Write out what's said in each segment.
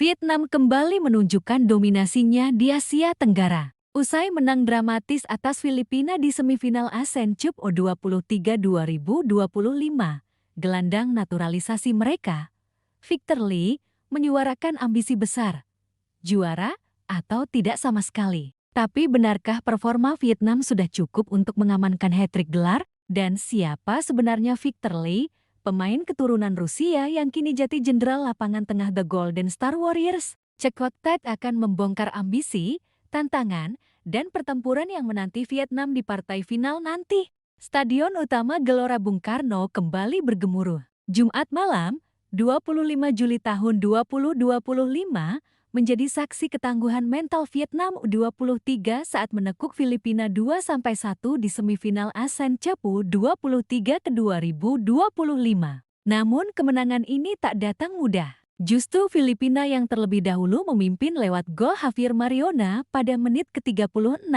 Vietnam kembali menunjukkan dominasinya di Asia Tenggara. Usai menang dramatis atas Filipina di semifinal ASEAN Cup U23 2025, gelandang naturalisasi mereka, Victor Lee, menyuarakan ambisi besar, juara atau tidak sama sekali. Tapi benarkah performa Vietnam sudah cukup untuk mengamankan hat-trick gelar? Dan siapa sebenarnya Victor Lee, pemain keturunan Rusia yang kini jadi jenderal lapangan tengah The Golden Star Warriors? Cekotat akan membongkar ambisi, tantangan, dan pertempuran yang menanti Vietnam di partai final nanti. Stadion utama Gelora Bung Karno kembali bergemuruh. Jumat malam, 25 Juli tahun 2025, menjadi saksi ketangguhan mental Vietnam U23 saat menekuk Filipina 2-1 di semifinal ASEAN Cup U23 ke 2025. Namun kemenangan ini tak datang mudah. Justru Filipina yang terlebih dahulu memimpin lewat gol Javier Mariona pada menit ke-36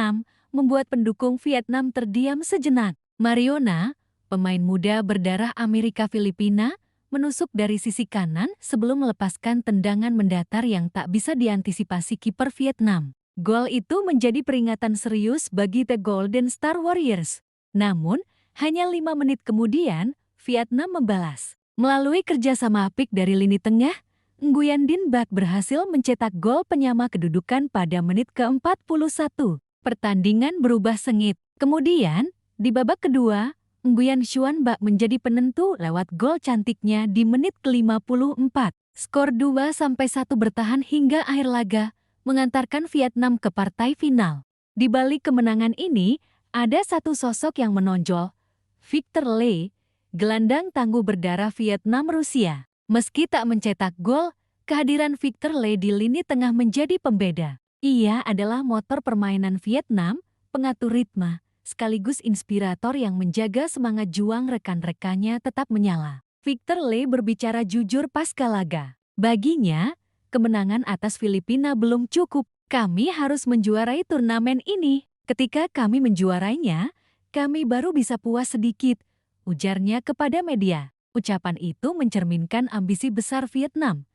membuat pendukung Vietnam terdiam sejenak. Mariona, pemain muda berdarah Amerika Filipina, menusuk dari sisi kanan sebelum melepaskan tendangan mendatar yang tak bisa diantisipasi kiper Vietnam. Gol itu menjadi peringatan serius bagi The Golden Star Warriors. Namun, hanya 5 menit kemudian, Vietnam membalas. Melalui kerjasama apik dari lini tengah, Nguyen Dinh Bach berhasil mencetak gol penyama kedudukan pada menit ke-41. Pertandingan berubah sengit. Kemudian, di babak kedua, Nguyen Xuan Bach menjadi penentu lewat gol cantiknya di menit ke-54. Skor 2-1 bertahan hingga akhir laga, mengantarkan Vietnam ke partai final. Di balik kemenangan ini, ada satu sosok yang menonjol, Victor Lee, gelandang tangguh berdarah Vietnam-Rusia. Meski tak mencetak gol, kehadiran Victor Lee di lini tengah menjadi pembeda. Ia adalah motor permainan Vietnam, pengatur ritme, sekaligus inspirator yang menjaga semangat juang rekan-rekannya tetap menyala. Victor Lee berbicara jujur pasca laga. Baginya, kemenangan atas Filipina belum cukup. Kami harus menjuarai turnamen ini. Ketika kami menjuarainya, kami baru bisa puas sedikit, ujarnya kepada media. Ucapan itu mencerminkan ambisi besar Vietnam.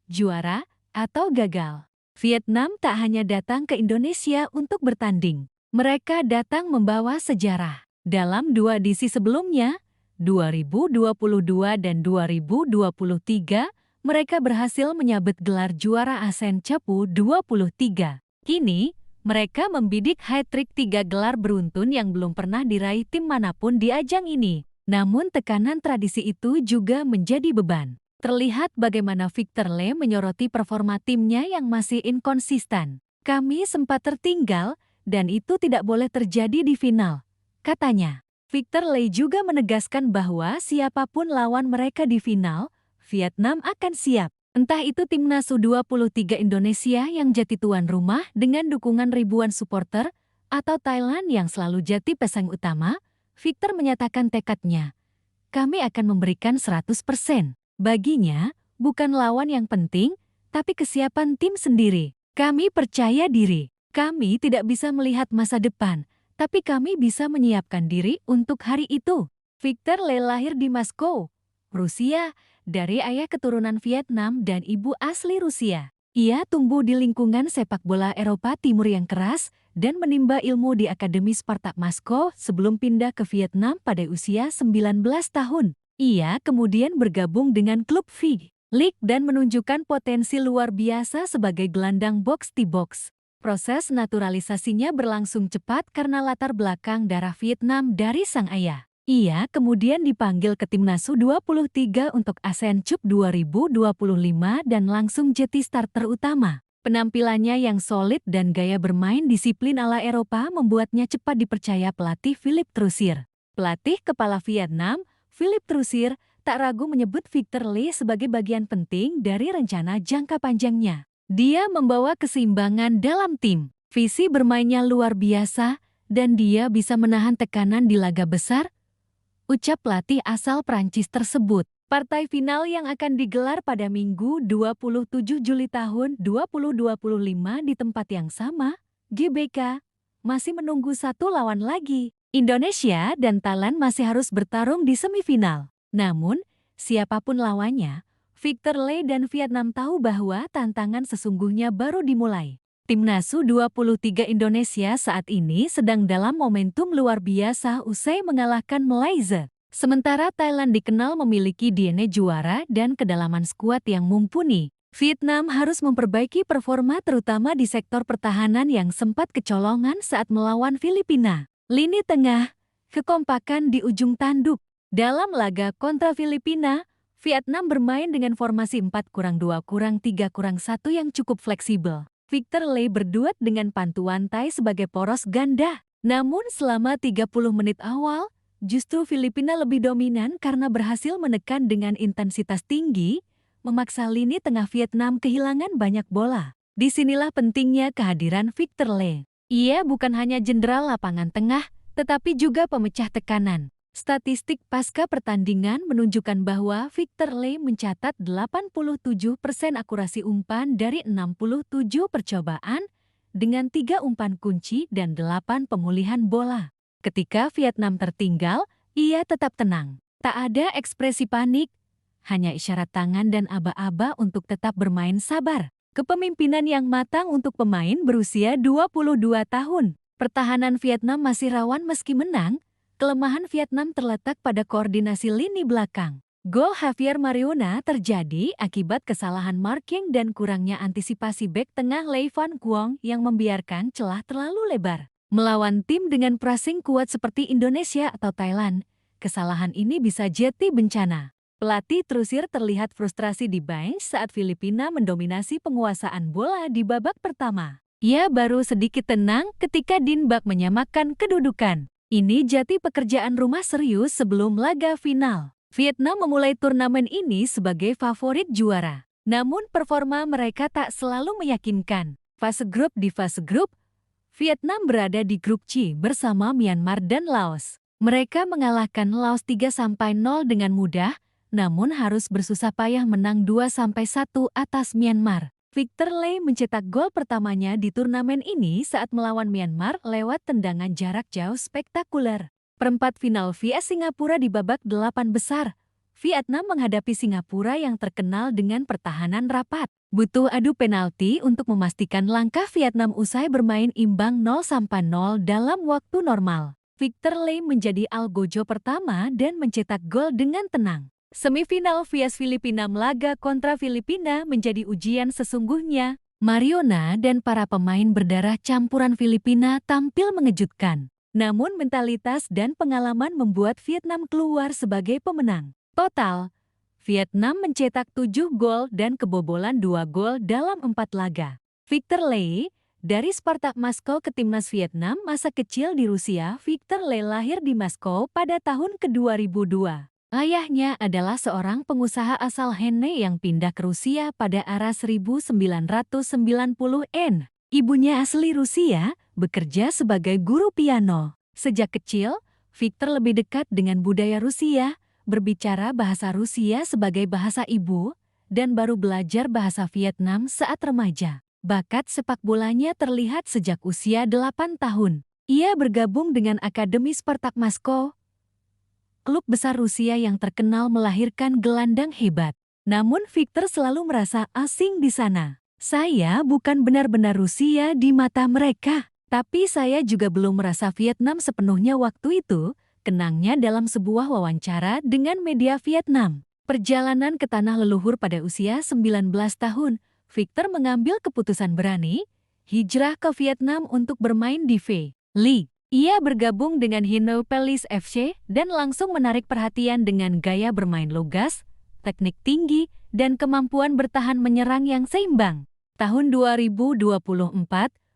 Juara atau gagal. Vietnam tak hanya datang ke Indonesia untuk bertanding. Mereka datang membawa sejarah. Dalam 2 edisi sebelumnya, 2022 dan 2023, mereka berhasil menyabet gelar juara ASEAN Cup U23. Kini, mereka membidik hat-trick 3 gelar beruntun yang belum pernah diraih tim manapun di ajang ini. Namun tekanan tradisi itu juga menjadi beban. Terlihat bagaimana Victor Lee menyoroti performa timnya yang masih inkonsisten. Kami sempat tertinggal, dan itu tidak boleh terjadi di final, katanya. Victor Lee juga menegaskan bahwa siapapun lawan mereka di final, Vietnam akan siap. Entah itu timnas U23 Indonesia yang jadi tuan rumah dengan dukungan ribuan supporter, atau Thailand yang selalu jadi pesaing utama, Victor menyatakan tekadnya. Kami akan memberikan 100%. Baginya, bukan lawan yang penting, tapi kesiapan tim sendiri. Kami percaya diri. Kami tidak bisa melihat masa depan, tapi kami bisa menyiapkan diri untuk hari itu. Victor Lee lahir di Moskow, Rusia, dari ayah keturunan Vietnam dan ibu asli Rusia. Ia tumbuh di lingkungan sepak bola Eropa Timur yang keras dan menimba ilmu di Akademi Spartak Moskow sebelum pindah ke Vietnam pada usia 19 tahun. Ia kemudian bergabung dengan klub V-League dan menunjukkan potensi luar biasa sebagai gelandang box-to-box. Proses naturalisasinya berlangsung cepat karena latar belakang darah Vietnam dari sang ayah. Ia kemudian dipanggil ke timnas U23 untuk ASEAN Cup 2025 dan langsung jadi starter utama. Penampilannya yang solid dan gaya bermain disiplin ala Eropa membuatnya cepat dipercaya pelatih Philippe Troussier. Pelatih kepala Vietnam, Philippe Troussier, tak ragu menyebut Victor Lee sebagai bagian penting dari rencana jangka panjangnya. Dia membawa keseimbangan dalam tim. Visi bermainnya luar biasa, dan dia bisa menahan tekanan di laga besar, ucap pelatih asal Prancis tersebut. Partai final yang akan digelar pada Minggu 27 Juli tahun 2025 di tempat yang sama, GBK, masih menunggu satu lawan lagi. Indonesia dan Thailand masih harus bertarung di semifinal. Namun, siapapun lawannya, Victor Lee dan Vietnam tahu bahwa tantangan sesungguhnya baru dimulai. Timnas U23 Indonesia saat ini sedang dalam momentum luar biasa usai mengalahkan Malaysia. Sementara Thailand dikenal memiliki DNA juara dan kedalaman skuad yang mumpuni. Vietnam harus memperbaiki performa terutama di sektor pertahanan yang sempat kecolongan saat melawan Filipina. Lini tengah, kekompakan di ujung tanduk. Dalam laga kontra Filipina, Vietnam bermain dengan formasi 4-2-3-1 yang cukup fleksibel. Victor Lee berduet dengan Pantuan Thai sebagai poros ganda. Namun selama 30 menit awal, justru Filipina lebih dominan karena berhasil menekan dengan intensitas tinggi, memaksa lini tengah Vietnam kehilangan banyak bola. Disinilah pentingnya kehadiran Victor Lee. Ia bukan hanya jenderal lapangan tengah, tetapi juga pemecah tekanan. Statistik pasca pertandingan menunjukkan bahwa Victor Lee mencatat 87% akurasi umpan dari 67 percobaan dengan 3 umpan kunci dan 8 pemulihan bola. Ketika Vietnam tertinggal, ia tetap tenang. Tak ada ekspresi panik, hanya isyarat tangan dan aba-aba untuk tetap bermain sabar. Kepemimpinan yang matang untuk pemain berusia 22 tahun. Pertahanan Vietnam masih rawan meski menang. Kelemahan Vietnam terletak pada koordinasi lini belakang. Gol Javier Mariona terjadi akibat kesalahan marking dan kurangnya antisipasi bek tengah Lee Van Quong yang membiarkan celah terlalu lebar. Melawan tim dengan pressing kuat seperti Indonesia atau Thailand, kesalahan ini bisa jadi bencana. Pelatih Trusir terlihat frustrasi di bench saat Filipina mendominasi penguasaan bola di babak pertama. Ia baru sedikit tenang ketika Din Bak menyamakan kedudukan. Ini jadi pekerjaan rumah serius sebelum laga final. Vietnam memulai turnamen ini sebagai favorit juara. Namun performa mereka tak selalu meyakinkan. Di fase grup, Vietnam berada di grup C bersama Myanmar dan Laos. Mereka mengalahkan Laos 3-0 dengan mudah, namun harus bersusah payah menang 2-1 atas Myanmar. Victor Lee mencetak gol pertamanya di turnamen ini saat melawan Myanmar lewat tendangan jarak jauh spektakuler. Perempat final vs Singapura di babak 8 besar. Vietnam menghadapi Singapura yang terkenal dengan pertahanan rapat. Butuh adu penalti untuk memastikan langkah Vietnam usai bermain imbang 0-0 dalam waktu normal. Victor Lee menjadi algojo pertama dan mencetak gol dengan tenang. Semifinal vs Filipina laga kontra Filipina menjadi ujian sesungguhnya. Mariona dan para pemain berdarah campuran Filipina tampil mengejutkan. Namun mentalitas dan pengalaman membuat Vietnam keluar sebagai pemenang. Total, Vietnam mencetak 7 gol dan kebobolan 2 gol dalam 4 laga. Victor Lee, dari Spartak Moskow ke Timnas Vietnam masa kecil di Rusia, Victor Lee lahir di Moskow pada tahun ke-2002. Ayahnya adalah seorang pengusaha asal Henne yang pindah ke Rusia pada era 1990-an. Ibunya asli Rusia, bekerja sebagai guru piano. Sejak kecil, Victor lebih dekat dengan budaya Rusia, berbicara bahasa Rusia sebagai bahasa ibu, dan baru belajar bahasa Vietnam saat remaja. Bakat sepak bolanya terlihat sejak usia 8 tahun. Ia bergabung dengan Akademi Spartak Moskow, klub besar Rusia yang terkenal melahirkan gelandang hebat. Namun Victor selalu merasa asing di sana. Saya bukan benar-benar Rusia di mata mereka. Tapi saya juga belum merasa Vietnam sepenuhnya waktu itu, kenangnya dalam sebuah wawancara dengan media Vietnam. Perjalanan ke tanah leluhur pada usia 19 tahun, Victor mengambil keputusan berani, hijrah ke Vietnam untuk bermain di V-League. Ia bergabung dengan Hanoi Palace FC dan langsung menarik perhatian dengan gaya bermain lugas, teknik tinggi, dan kemampuan bertahan menyerang yang seimbang. Tahun 2024,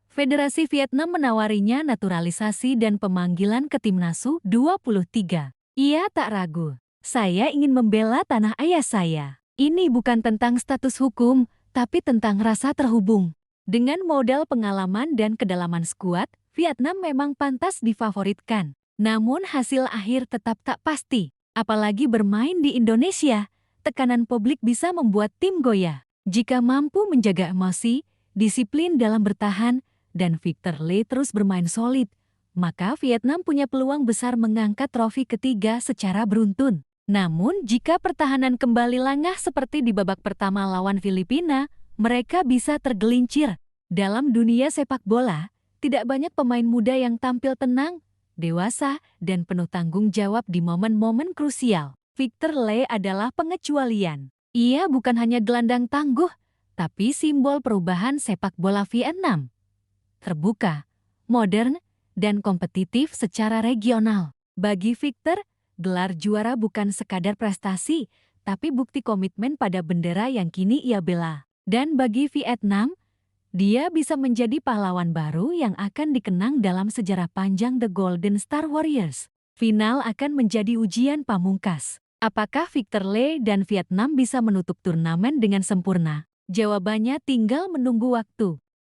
Federasi Vietnam menawarinya naturalisasi dan pemanggilan ke Timnas U23. Ia tak ragu. Saya ingin membela tanah ayah saya. Ini bukan tentang status hukum, tapi tentang rasa terhubung. Dengan modal pengalaman dan kedalaman skuad, Vietnam memang pantas difavoritkan. Namun hasil akhir tetap tak pasti. Apalagi bermain di Indonesia, tekanan publik bisa membuat tim goyah. Jika mampu menjaga emosi, disiplin dalam bertahan, dan Victor Lee terus bermain solid, maka Vietnam punya peluang besar mengangkat trofi ketiga secara beruntun. Namun jika pertahanan kembali lengah seperti di babak pertama lawan Filipina, mereka bisa tergelincir. Dalam dunia sepak bola, tidak banyak pemain muda yang tampil tenang, dewasa, dan penuh tanggung jawab di momen-momen krusial. Victor Lee adalah pengecualian. Ia bukan hanya gelandang tangguh, tapi simbol perubahan sepak bola Vietnam. Terbuka, modern, dan kompetitif secara regional. Bagi Victor, gelar juara bukan sekadar prestasi, tapi bukti komitmen pada bendera yang kini ia bela. Dan bagi Vietnam, dia bisa menjadi pahlawan baru yang akan dikenang dalam sejarah panjang The Golden Star Warriors. Final akan menjadi ujian pamungkas. Apakah Victor Lee dan Vietnam bisa menutup turnamen dengan sempurna? Jawabannya tinggal menunggu waktu.